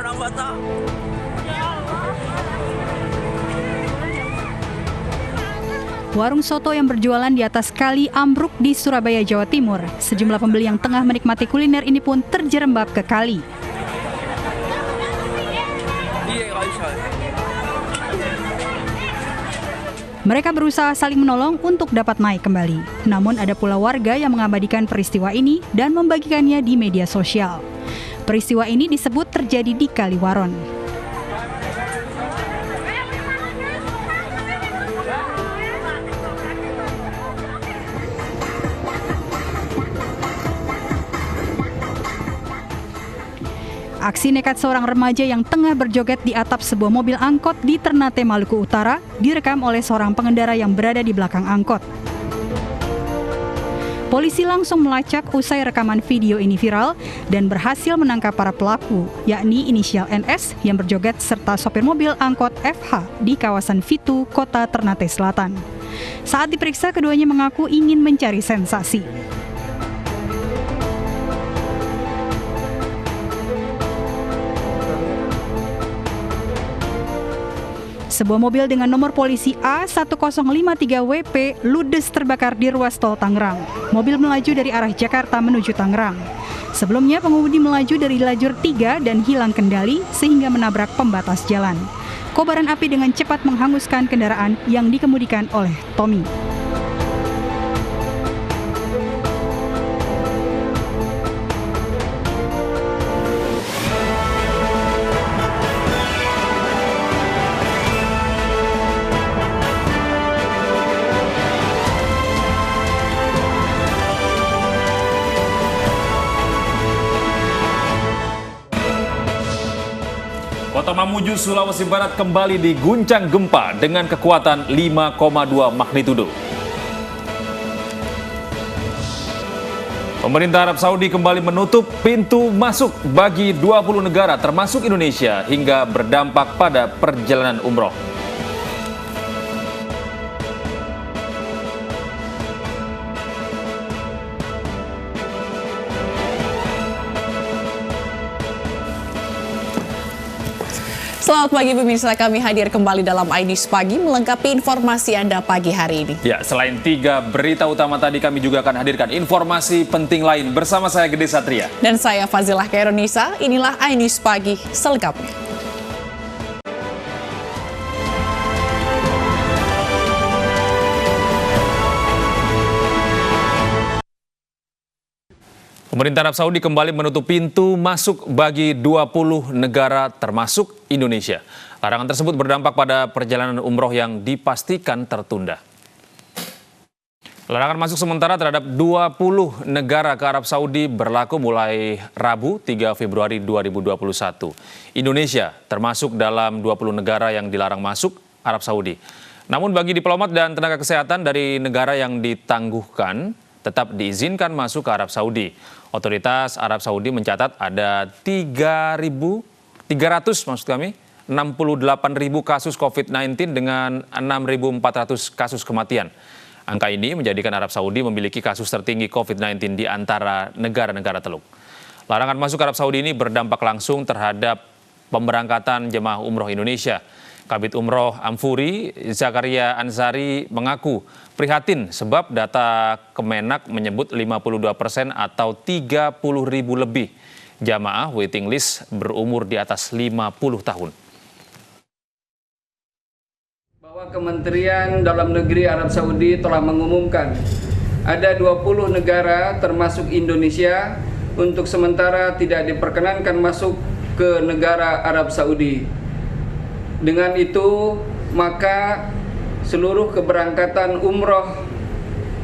anak mata. Warung soto yang berjualan di atas kali ambruk di Surabaya, Jawa Timur. Sejumlah pembeli yang tengah menikmati kuliner ini pun terjerembab ke kali. Mereka berusaha saling menolong untuk dapat naik kembali. Namun ada pula warga yang mengabadikan peristiwa ini dan membagikannya di media sosial. Peristiwa ini disebut terjadi di Kali Waron. Aksi nekat seorang remaja yang tengah berjoget di atap sebuah mobil angkot di Ternate, Maluku Utara direkam oleh seorang pengendara yang berada di belakang angkot. Polisi langsung melacak usai rekaman video ini viral dan berhasil menangkap para pelaku, yakni inisial NS yang berjoget serta sopir mobil angkot FH di kawasan Fitu, Kota Ternate Selatan. Saat diperiksa, keduanya mengaku ingin mencari sensasi. Sebuah mobil dengan nomor polisi A1053WP ludes terbakar di ruas tol Tangerang. Mobil melaju dari arah Jakarta menuju Tangerang. Sebelumnya pengemudi melaju dari lajur 3 dan hilang kendali sehingga menabrak pembatas jalan. Kobaran api dengan cepat menghanguskan kendaraan yang dikemudikan oleh Tommy. Kota Mamuju, Sulawesi Barat kembali diguncang gempa dengan kekuatan 5,2 magnitudo. Pemerintah Arab Saudi kembali menutup pintu masuk bagi 20 negara termasuk Indonesia hingga berdampak pada perjalanan umroh. Selamat pagi pemirsa, kami hadir kembali dalam iNews Pagi melengkapi informasi Anda pagi hari ini. Ya, selain 3 berita utama tadi, kami juga akan hadirkan informasi penting lain bersama saya Gede Satria. Dan saya Fazilah Kaironisa, inilah iNews Pagi selengkapnya. Pemerintah Arab Saudi kembali menutup pintu masuk bagi 20 negara termasuk Indonesia. Larangan tersebut berdampak pada perjalanan umroh yang dipastikan tertunda. Larangan masuk sementara terhadap 20 negara ke Arab Saudi berlaku mulai Rabu 3 Februari 2021. Indonesia termasuk dalam 20 negara yang dilarang masuk Arab Saudi. Namun bagi diplomat dan tenaga kesehatan dari negara yang ditangguhkan tetap diizinkan masuk ke Arab Saudi. Otoritas Arab Saudi mencatat ada 3.300 68.000 kasus COVID-19 dengan 6.400 kasus kematian. Angka ini menjadikan Arab Saudi memiliki kasus tertinggi COVID-19 di antara negara-negara Teluk. Larangan masuk Arab Saudi ini berdampak langsung terhadap pemberangkatan jemaah umroh Indonesia. Kabid Umroh Amfuri, Zakaria Ansari mengaku prihatin sebab data Kemenak menyebut 52% atau 30.000 lebih jamaah waiting list berumur di atas 50 tahun. Bahwa Kementerian Dalam Negeri Arab Saudi telah mengumumkan ada 20 negara termasuk Indonesia untuk sementara tidak diperkenankan masuk ke negara Arab Saudi. Dengan itu, maka seluruh keberangkatan umroh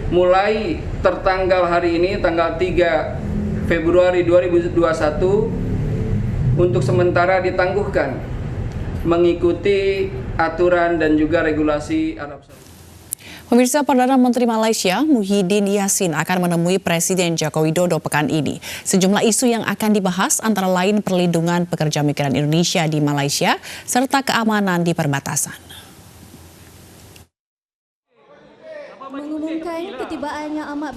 mulai tertanggal hari ini, tanggal 3 Februari 2021, untuk sementara ditangguhkan mengikuti aturan dan juga regulasi Arab Saudi. Pemirsa, Perdana Menteri Malaysia Muhyiddin Yassin akan menemui Presiden Joko Widodo pekan ini. Sejumlah isu yang akan dibahas antara lain perlindungan pekerja migran Indonesia di Malaysia serta keamanan di perbatasan.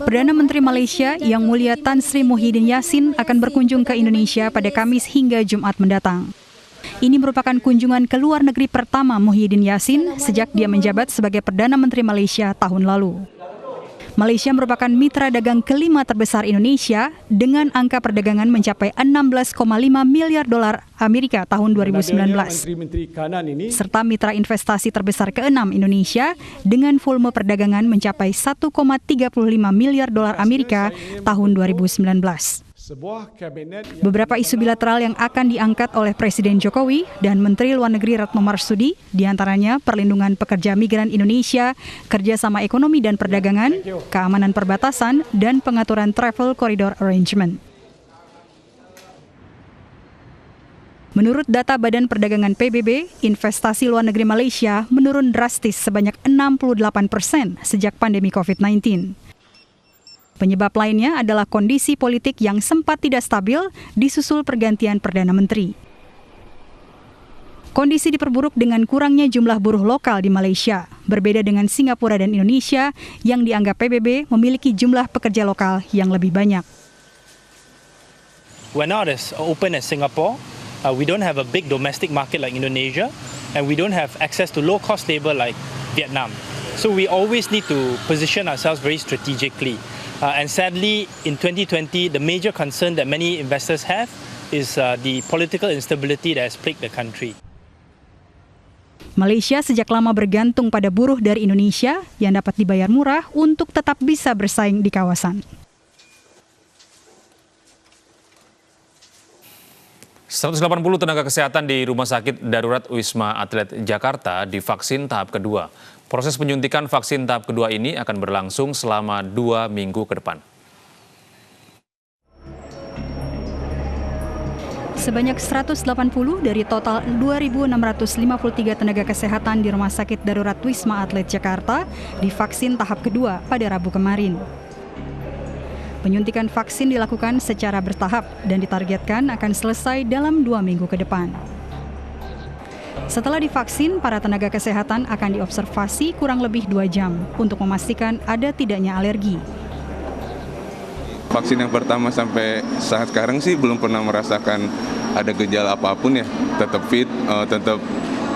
Perdana Menteri Malaysia Yang Mulia Tan Sri Muhyiddin Yassin akan berkunjung ke Indonesia pada Kamis hingga Jumat mendatang. Ini merupakan kunjungan ke luar negeri pertama Muhyiddin Yassin sejak dia menjabat sebagai Perdana Menteri Malaysia tahun lalu. Malaysia merupakan mitra dagang kelima terbesar Indonesia dengan angka perdagangan mencapai 16,5 miliar dolar Amerika tahun 2019. Serta mitra investasi terbesar ke-6 Indonesia dengan volume perdagangan mencapai 1,35 miliar dolar Amerika tahun 2019. Beberapa isu bilateral yang akan diangkat oleh Presiden Jokowi dan Menteri Luar Negeri Retno Marsudi, diantaranya perlindungan pekerja migran Indonesia, kerjasama ekonomi dan perdagangan, keamanan perbatasan, dan pengaturan travel corridor arrangement. Menurut data Badan Perdagangan PBB, investasi luar negeri Malaysia menurun drastis sebanyak 68% sejak pandemi COVID-19. Penyebab lainnya adalah kondisi politik yang sempat tidak stabil disusul pergantian Perdana Menteri. Kondisi diperburuk dengan kurangnya jumlah buruh lokal di Malaysia, berbeda dengan Singapura dan Indonesia yang dianggap PBB memiliki jumlah pekerja lokal yang lebih banyak. We're not as open as Singapore. We don't have a big domestic market like Indonesia, and we don't have access to low-cost labor like Vietnam. So we always need to position ourselves very strategically. And sadly, in 2020, the major concern that many investors have is the political instability that has plagued the country. Malaysia sejak lama bergantung pada buruh dari Indonesia yang dapat dibayar murah untuk tetap bisa bersaing di kawasan. ...180 tenaga kesehatan di Rumah Sakit Darurat Wisma Atlet Jakarta divaksin tahap kedua. Proses penyuntikan vaksin tahap kedua ini akan berlangsung selama 2 minggu ke depan. Sebanyak 180 dari total 2.653 tenaga kesehatan di Rumah Sakit Darurat Wisma Atlet Jakarta divaksin tahap kedua pada Rabu kemarin. Penyuntikan vaksin dilakukan secara bertahap dan ditargetkan akan selesai dalam 2 minggu ke depan. Setelah divaksin, para tenaga kesehatan akan diobservasi kurang lebih 2 jam untuk memastikan ada tidaknya alergi. Vaksin yang pertama sampai saat sekarang sih belum pernah merasakan ada gejala apapun ya. Tetap fit, tetap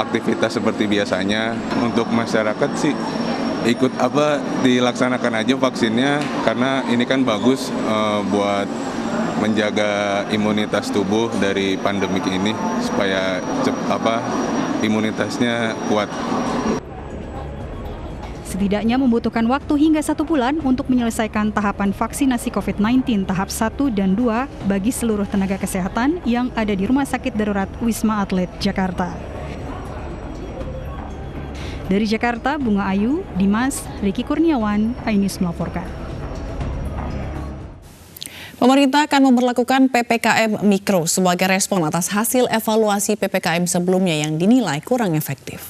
aktivitas seperti biasanya. Untuk masyarakat sih ikut dilaksanakan aja vaksinnya karena ini kan bagus buat menjaga imunitas tubuh dari pandemik ini supaya imunitasnya kuat. Setidaknya membutuhkan waktu hingga 1 bulan untuk menyelesaikan tahapan vaksinasi COVID-19 tahap 1 dan 2 bagi seluruh tenaga kesehatan yang ada di Rumah Sakit Darurat Wisma Atlet Jakarta. Dari Jakarta, Bunga Ayu, Dimas, Riki Kurniawan, iNews melaporkan. Pemerintah akan memberlakukan PPKM Mikro sebagai respon atas hasil evaluasi PPKM sebelumnya yang dinilai kurang efektif.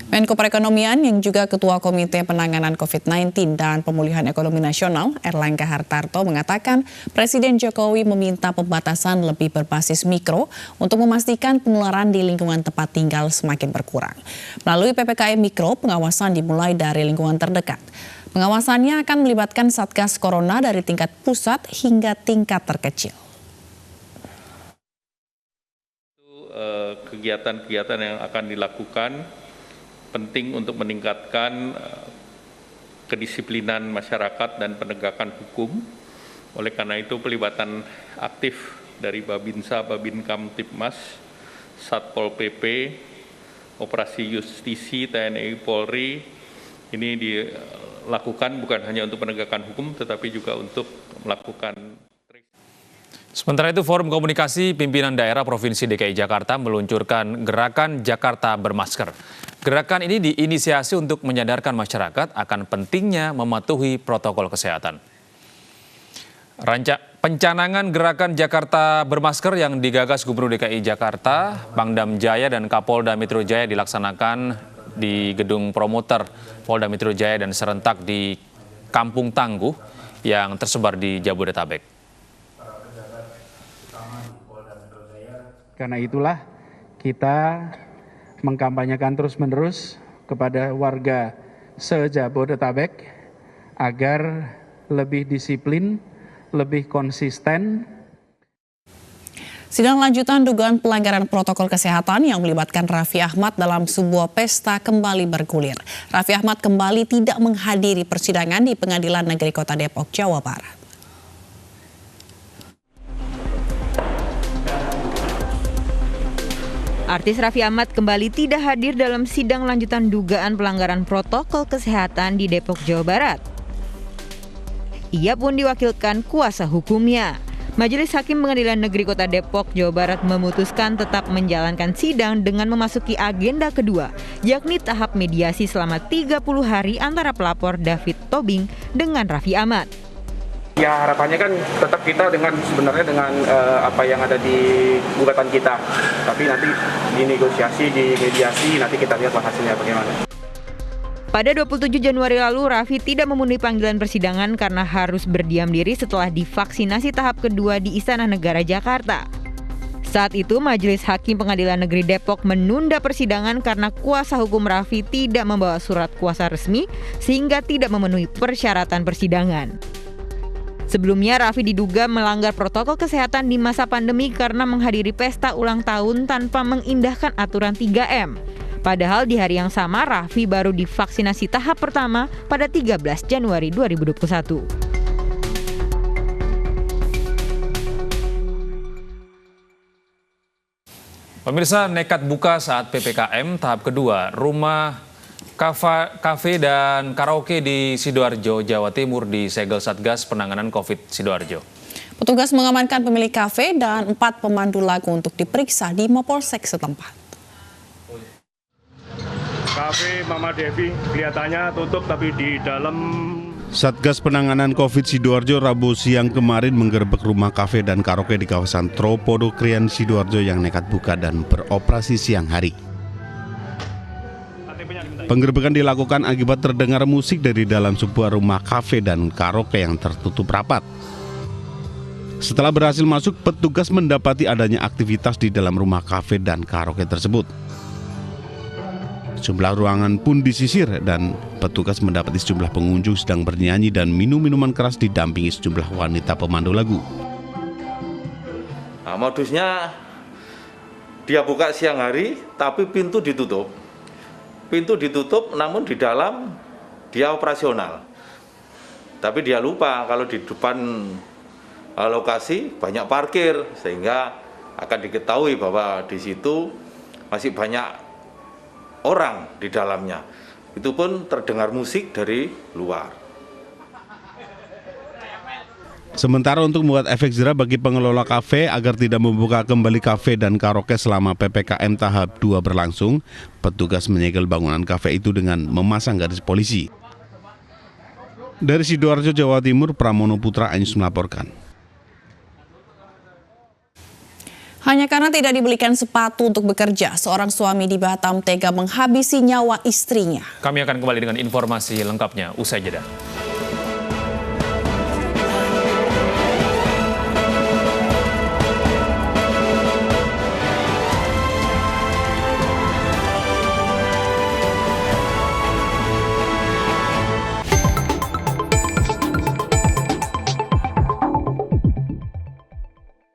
Menko Perekonomian yang juga Ketua Komite Penanganan COVID-19 dan Pemulihan Ekonomi Nasional, Erlangga Hartarto, mengatakan Presiden Jokowi meminta pembatasan lebih berbasis mikro untuk memastikan penularan di lingkungan tempat tinggal semakin berkurang. Melalui PPKM Mikro, pengawasan dimulai dari lingkungan terdekat. Pengawasannya akan melibatkan Satgas Corona dari tingkat pusat hingga tingkat terkecil. Kegiatan-kegiatan yang akan dilakukan penting untuk meningkatkan kedisiplinan masyarakat dan penegakan hukum. Oleh karena itu pelibatan aktif dari Babinsa, Babinkam, Tipmas, Satpol PP, Operasi Justisi, TNI, Polri, ini dilakukan bukan hanya untuk penegakan hukum tetapi juga untuk melakukan. Sementara itu, Forum Komunikasi Pimpinan Daerah Provinsi DKI Jakarta meluncurkan Gerakan Jakarta Bermasker. Gerakan ini diinisiasi untuk menyadarkan masyarakat akan pentingnya mematuhi protokol kesehatan. Pencanangan Gerakan Jakarta Bermasker yang digagas Gubernur DKI Jakarta, Pangdam Jaya dan Kapolda Metro Jaya dilaksanakan di Gedung Promoter Polda Metro Jaya dan serentak di Kampung Tangguh yang tersebar di Jabodetabek. Karena itulah kita mengkampanyekan terus-menerus kepada warga se-Jabodetabek agar lebih disiplin, lebih konsisten. Sidang lanjutan dugaan pelanggaran protokol kesehatan yang melibatkan Raffi Ahmad dalam sebuah pesta kembali bergulir. Raffi Ahmad kembali tidak menghadiri persidangan di Pengadilan Negeri Kota Depok, Jawa Barat. Artis Raffi Ahmad kembali tidak hadir dalam sidang lanjutan dugaan pelanggaran protokol kesehatan di Depok, Jawa Barat. Ia pun diwakilkan kuasa hukumnya. Majelis Hakim Pengadilan Negeri Kota Depok, Jawa Barat memutuskan tetap menjalankan sidang dengan memasuki agenda kedua, yakni tahap mediasi selama 30 hari antara pelapor David Tobing dengan Raffi Ahmad. Ya harapannya kan tetap kita dengan apa yang ada di gugatan kita, tapi nanti di negosiasi, di mediasi nanti kita lihat hasilnya bagaimana. Pada 27 Januari lalu, Raffi tidak memenuhi panggilan persidangan karena harus berdiam diri setelah divaksinasi tahap kedua di Istana Negara Jakarta. Saat itu, Majelis Hakim Pengadilan Negeri Depok menunda persidangan karena kuasa hukum Raffi tidak membawa surat kuasa resmi sehingga tidak memenuhi persyaratan persidangan. Sebelumnya, Raffi diduga melanggar protokol kesehatan di masa pandemi karena menghadiri pesta ulang tahun tanpa mengindahkan aturan 3M. Padahal di hari yang sama, Raffi baru divaksinasi tahap pertama pada 13 Januari 2021. Pemirsa, nekat buka saat PPKM tahap kedua, rumah kafe dan karaoke di Sidoarjo, Jawa Timur disegel Satgas Penanganan COVID Sidoarjo. Petugas mengamankan pemilik kafe dan 4 pemandu lagu untuk diperiksa di Mapolsek setempat. Kafe Mama Devi kelihatannya tutup tapi di dalam. Satgas Penanganan COVID Sidoarjo Rabu siang kemarin menggerebek rumah kafe dan karaoke di kawasan Tropodo Krian Sidoarjo yang nekat buka dan beroperasi siang hari. Penggerebekan dilakukan akibat terdengar musik dari dalam sebuah rumah kafe dan karaoke yang tertutup rapat. Setelah berhasil masuk, petugas mendapati adanya aktivitas di dalam rumah kafe dan karaoke tersebut. Sejumlah ruangan pun disisir dan petugas mendapati sejumlah pengunjung sedang bernyanyi dan minum minuman keras didampingi sejumlah wanita pemandu lagu. Nah, modusnya dia buka siang hari tapi pintu ditutup. Pintu ditutup namun di dalam dia operasional. Tapi dia lupa kalau di depan lokasi banyak parkir sehingga akan diketahui bahwa di situ masih banyak orang di dalamnya. Itu pun terdengar musik dari luar. Sementara untuk membuat efek jerah bagi pengelola kafe agar tidak membuka kembali kafe dan karaoke selama PPKM tahap 2 berlangsung, petugas menyegel bangunan kafe itu dengan memasang garis polisi. Dari Sidoarjo, Jawa Timur, Pramono Putra Anyus melaporkan. Hanya karena tidak dibelikan sepatu untuk bekerja, seorang suami di Batam tega menghabisi nyawa istrinya. Kami akan kembali dengan informasi lengkapnya usai jeda.